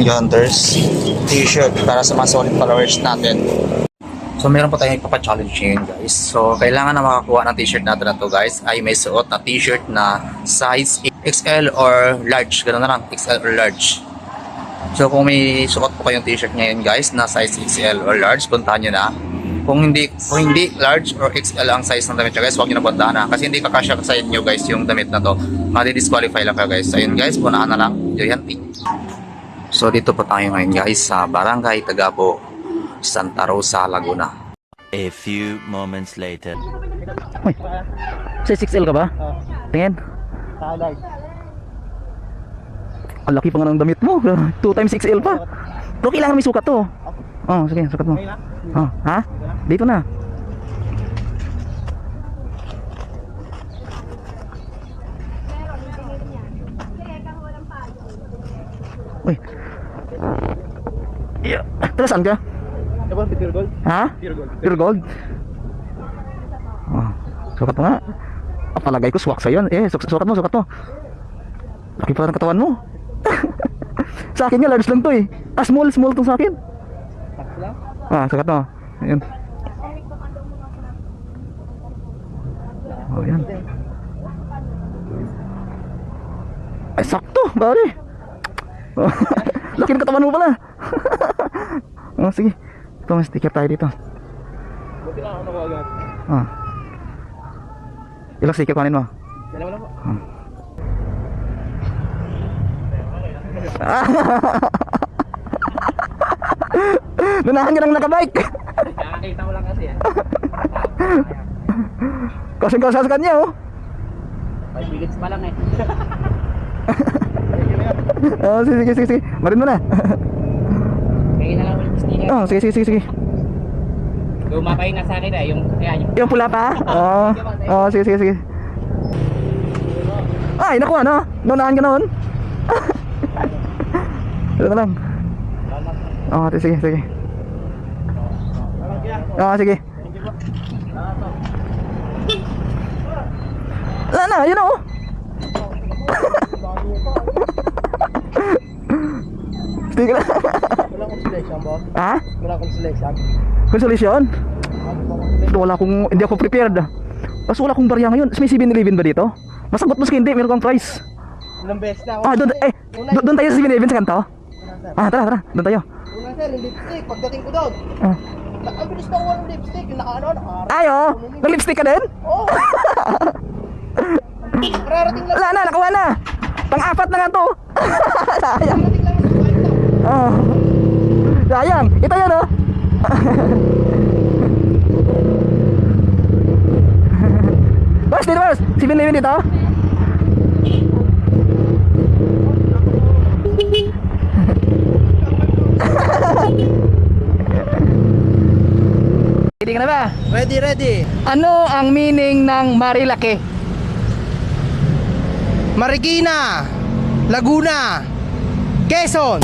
Yonders t-shirt para sa mga solid followers natin. So meron po tayong ipapa-challenge ngayon guys. So kailangan na makakuha ng t-shirt natin na to guys ay may suot na t-shirt na size XL or large. Ganun na lang, XL or large. So kung may suot po kayong t-shirt ngayon guys na size XL or large, puntahan nyo na. Kung hindi large or XL ang size ng damit nyo guys, huwag nyo na puntahan na. Kasi hindi kakasya sa inyo guys yung damit na to. Madi-disqualify lang kayo guys. Ayun guys, punaan na lang. Joyanti. So dito po tayo ngayon guys sa Barangay Tagabo, Santa Rosa, Laguna. A few moments later. Uy, size XL ka ba? Tingin. Ang laki pa nga ng damit mo. 2 times XL pa. Pero kailangan may sukat to. Oh, sige, sukat mo. Oh, ha? Dito na. Uy. Yeah. Taga saan ka? Pure gold. Ha? Pure gold. Pure gold? Oh, sukat mo nga. Palagay ko swak sa'yo. Sukat mo, sukat mo. Laki pa ng katawan mo. Sa akin nga, large lang to eh. Small tong sa akin. Sukat mo. Ayan. Oh, yan. Ay, sakto, bari. Laki ng katawan mo pala. Oh, sige. Ito, may sticker tayo dito. Buti na ako agad. Ilang sticker kunin mo? Dalawa lang po. Lunahan ka lang nakabike. Nakakita mo lang kasi yan. Kasing-kasa sa kanya oh. 5 minutes pa lang eh. Oh, sige. Marin mo na. Kaya na lang ulit sticker. Oh, sige. Lumapay na sa akin eh. Yung pula pa? Oh, sige. Ay, nakuha no? Lunahan ka noon. Ito na lang. Oh, sige. Oh, sige. Wala na, yun o. Sticker na. Wala akong selection boss. Ha? Wala akong selection. Consolation? Hindi ako prepared. Kasi wala akong barya ngayon. May 7-Eleven ba dito? Masagot mo sa hindi, meron kang price. Ilang beses na ako. Doon tayo sa 7-Eleven sa kanto? Tara, doon tayo. Una sir, yung lipstick. Pagdating ko doon. Ang bilis na ako ng lipstick. Yung nakaharap. Ayo, nag-lipstick ka din? Oo. Kararating lang. Wala na, nakuha na. Pang-apat na nga to. Sayang. Kararating lang sa kuwento. Sayang. Ito yan oh. Boss, dito boss. 7-Eleven dito. Ready ka na ba? Ready. Ano ang meaning ng Marilaki? Marikina, Laguna, Quezon.